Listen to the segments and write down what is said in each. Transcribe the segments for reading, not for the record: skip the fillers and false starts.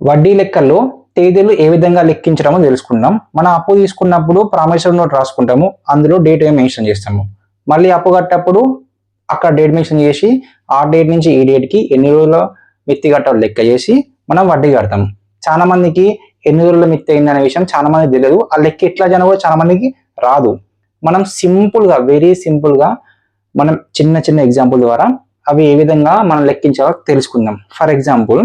వడ్డీ లెక్కల్లో తేదీలు ఏ విధంగా లెక్కించడమో తెలుసుకుందాం. మనం అప్పు తీసుకున్నప్పుడు ప్రామిసరీ నోట్ రాసుకుంటాము, అందులో డేట్ ఏం మెన్షన్ చేస్తాము. మళ్ళీ అప్పు కట్టేటప్పుడు అక్కడ డేట్ మెన్షన్ చేసి ఆ డేట్ నుంచి ఈ డేట్కి ఎన్ని రోజుల మిత్తి కట్టాలో లెక్క చేసి మనం వడ్డీ కడతాం. చాలా మందికి ఎన్ని రోజుల మిత్తి అయింది అనే విషయం చాలా మందికి తెలియదు. ఆ లెక్క ఎట్లా జన కూడా చాలా మందికి రాదు. మనం సింపుల్గా, వెరీ సింపుల్గా మనం చిన్న చిన్న ఎగ్జాంపుల్ ద్వారా అవి ఏ విధంగా మనం లెక్కించాలో తెలుసుకుందాం. ఫర్ ఎగ్జాంపుల్,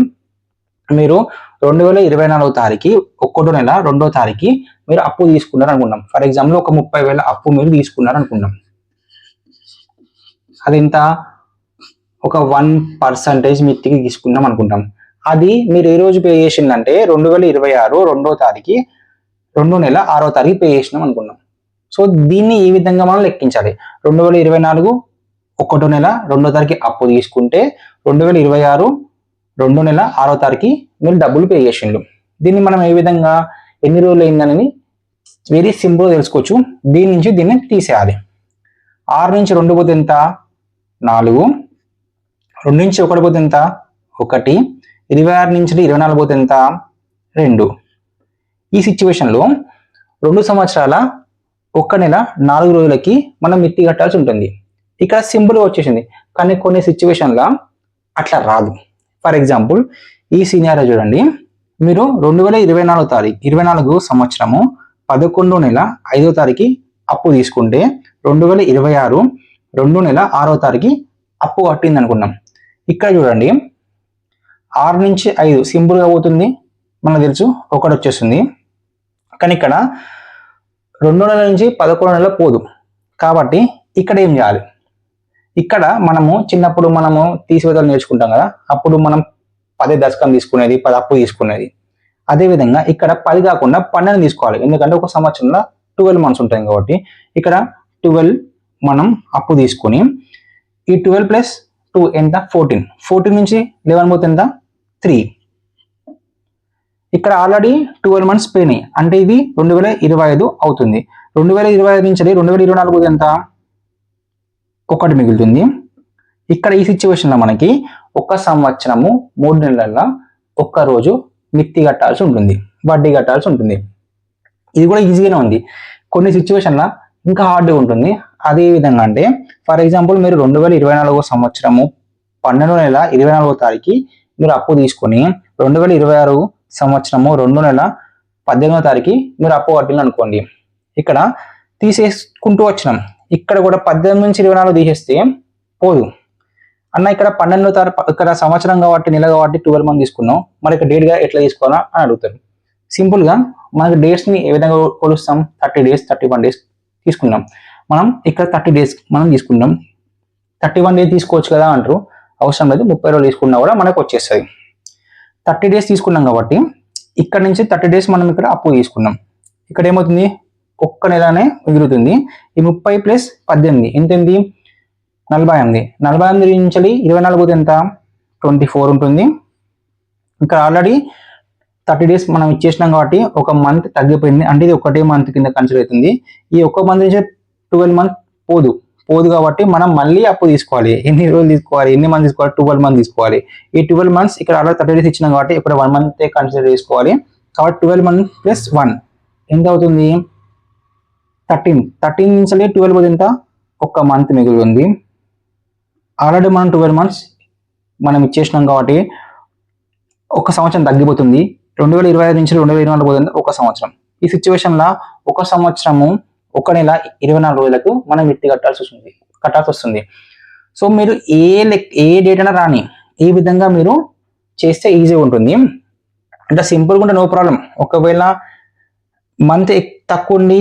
మీరు 2024 తారీఖు 1వ నెల 2వ తారీఖు మీరు అప్పు తీసుకున్నారు అనుకుందాం. ఫర్ ఎగ్జాంపుల్ ఒక 30,000 అప్పు మీరు తీసుకున్నారు అనుకుందాం. అది ఎంత, ఒక 1% మిత్తికి తీసుకున్నాం అనుకుంటాం. అది మీరు ఏ రోజు పే చేసిందంటే 2026 2వ తారీఖు 2వ నెల 6వ తారీఖు పే చేసినాం అనుకున్నాం. సో దీన్ని ఈ విధంగా మనం లెక్కించాలి. 2024 1వ నెల 2వ తారీఖు అప్పు తీసుకుంటే 2026 2వ నెల 6వ తారీఖు మీరు డబ్బులు పే చేసిండు. దీన్ని మనం ఏ విధంగా ఎన్ని రోజులు అయిందని వెరీ సింపుల్ తెలుసుకోవచ్చు. దీని నుంచి దీన్ని తీసేయాలి. 6 నుంచి 2 పోతే ఎంత, 4. 2 నుంచి 1 పోతే ఎంత, 1. 26 నుంచి 24 పోతే ఎంత, 2. ఈ సిచ్యువేషన్లో 2 సంవత్సరాల 1 నెల 4 రోజులకి మనం మిత్తి కట్టాల్సి ఉంటుంది. ఇక్కడ సింపుల్గా వచ్చేసింది. కానీ కొన్ని సిచ్యువేషన్లో అట్లా రాదు. ఫర్ ఎగ్జాంపుల్, ఈ సినారియో చూడండి. మీరు 2024 సంవత్సరము 11వ నెల 5వ తారీఖు అప్పు తీసుకుంటే 2026 2వ నెల 6వ తారీఖు అప్పు కట్టింది అనుకున్నాం. ఇక్కడ చూడండి, 6 నుంచి 5 సింపుల్గా పోతుంది, మనకు తెలుసు 1 వచ్చేస్తుంది. కానీ ఇక్కడ 2వ నెల నుంచి 11వ నెల పోదు. కాబట్టి ఇక్కడ ఏం చేయాలి? ఇక్కడ మనము చిన్నప్పుడు మనము తీసివేతలు నేర్చుకుంటాం కదా, అప్పుడు మనం 10 దశకం తీసుకునేది, 10 అప్పు తీసుకునేది. అదేవిధంగా ఇక్కడ 10 కాకుండా 12 తీసుకోవాలి. ఎందుకంటే ఒక సంవత్సరంలో 12 మంత్స్ ఉంటాయి కాబట్టి ఇక్కడ 12 మనం అప్పు తీసుకొని ఈ 12 ప్లస్ 2 ఎంత, 14 నుంచి 11 పోతే ఎంత, 3. ఇక్కడ ఆల్రెడీ 12 మంత్స్ పోయినాయి అంటే ఇది 2025 అవుతుంది. 2025 నుంచి 2024 ఎంత, 1 మిగులుతుంది. ఇక్కడ ఈ సిచ్యువేషన్లో మనకి 1 సంవత్సరము 3 నెలల్లో 1 రోజు మిత్తి కట్టాల్సి ఉంటుంది, వడ్డీ కట్టాల్సి ఉంటుంది. ఇది కూడా ఈజీగానే ఉంది. కొన్ని సిచ్యువేషన్లో ఇంకా హార్డ్గా ఉంటుంది. అదే విధంగా అంటే ఫర్ ఎగ్జాంపుల్, మీరు 2024 సంవత్సరము 12వ నెల 24వ తారీఖు మీరు అప్పు తీసుకొని 2026 సంవత్సరము 2వ నెల 18వ తారీఖు మీరు అప్పు కట్టిన అనుకోండి. ఇక్కడ తీసేసుకుంటూ వచ్చినాం. ఇక్కడ కూడా 18 నుంచి 24 తీసేస్తే పోదు అన్న. ఇక్కడ 12వ తారీఖు, ఇక్కడ సంవత్సరం కాబట్టి నెల కాబట్టి 12 మంది తీసుకున్నాం, మరి ఇక్కడ డేట్గా ఎట్లా తీసుకోవాలా అని అడుగుతారు. సింపుల్గా మనకి డేట్స్ని ఏ విధంగా కొలుస్తాం, 30 డేస్ 31 డేస్ తీసుకున్నాం. మనం ఇక్కడ 30 డేస్ మనం తీసుకున్నాం. 31 డేస్ తీసుకోవచ్చు కదా అంటారు. అవసరం లేదు, 30 రోజులు తీసుకున్నా కూడా మనకు వచ్చేస్తుంది. 30 డేస్ తీసుకున్నాం కాబట్టి ఇక్కడ నుంచి 30 డేస్ మనం ఇక్కడ అప్పు తీసుకున్నాం. ఇక్కడ ఏమవుతుంది, 1 నెలనే మిగులుతుంది. ఈ 30 ప్లస్ 18 ఎంతైంది, 48. 48 నుంచి 24 పోతే ఎంత, 24 ఉంటుంది. ఇక్కడ ఆల్రెడీ 30 డేస్ మనం ఇచ్చేసినాం కాబట్టి 1 మంత్ తగ్గిపోయింది. అంటే ఇది 1 మంత్ కింద కన్సిడర్ అవుతుంది. ఈ 1 మంత్ నుంచి 12 మంత్ పోదు కాబట్టి మనం మళ్ళీ అప్పు తీసుకోవాలి. ఎన్ని రోజులు తీసుకోవాలి, ఎన్ని మంత్ తీసుకోవాలి, 12 మంత్ తీసుకోవాలి. ఈ 12 మంత్స్ ఇక్కడ ఆల్రెడీ 30 డేస్ ఇచ్చినాం కాబట్టి ఇక్కడ 1 మంత్ కన్సిడర్ చేసుకోవాలి. కాబట్టి 12 మంత్ ప్లస్ 1 ఎంత అవుతుంది, 13. 13 నుంచి 12 పోతే ఎంత, 1 మంత్ మిగులుతుంది. ఆల్రెడీ మనం 12 మంత్స్ మనం ఇచ్చేసినాం కాబట్టి 1 సంవత్సరం తగ్గిపోతుంది. 2025 నుంచి 2024 పోతుంది 1 సంవత్సరం. ఈ సిచ్యువేషన్లో 1 సంవత్సరము 1 నెల 24 రోజులకు మనం మిత్తి కట్టాల్సి వస్తుంది. సో మీరు ఏ డేట్ అయినా రాని ఈ విధంగా మీరు చేస్తే ఈజీగా ఉంటుంది. అంటే సింపుల్గా ఉంటే నో ప్రాబ్లం. ఒకవేళ మంత్ తక్కువ ఉండి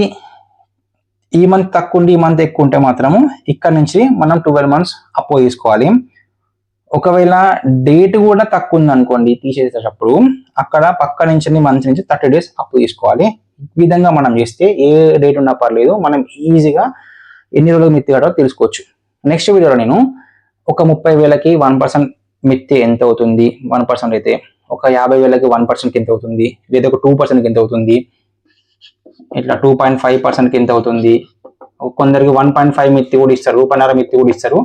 ఈ మంత్ తక్కువ ఉండి ఈ మంత్ ఎక్కువ ఉంటే మాత్రము ఇక్కడ నుంచి మనం 12 మంత్స్ అప్పు తీసుకోవాలి. ఒకవేళ డేట్ కూడా తక్కువ ఉంది అనుకోండి, తీసేసేటప్పుడు అక్కడ పక్క నుంచి మంత్ నుంచి 30 డేస్ అప్పు తీసుకోవాలి. ఈ విధంగా మనం చేస్తే ఏ డేట్ ఉన్నా పర్లేదు, మనం ఈజీగా ఎన్ని రోజులు మిత్తి కట్టాలో తెలుసుకోవచ్చు. నెక్స్ట్ వీడియోలో నేను ఒక 30,000కి 1% మిత్తి ఎంత అవుతుంది, 1% అయితే ఒక 50,000కి 1% ఎంత అవుతుంది, లేదా ఒక 2% ఎంత అవుతుంది, ఇట్లా 2.5% ఎంత అవుతుంది, కొందరికి 1.5 మిత్తి కూడా ఇస్తారు, 1.5 మిత్తి కూడా ఇస్తారు.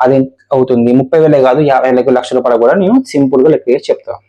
అది అవుతుంది 30,000 కాదు 50,000 లక్షల రూపాయలు కూడా నేను సింపుల్ గా లెక్క చేసి చెప్తాను.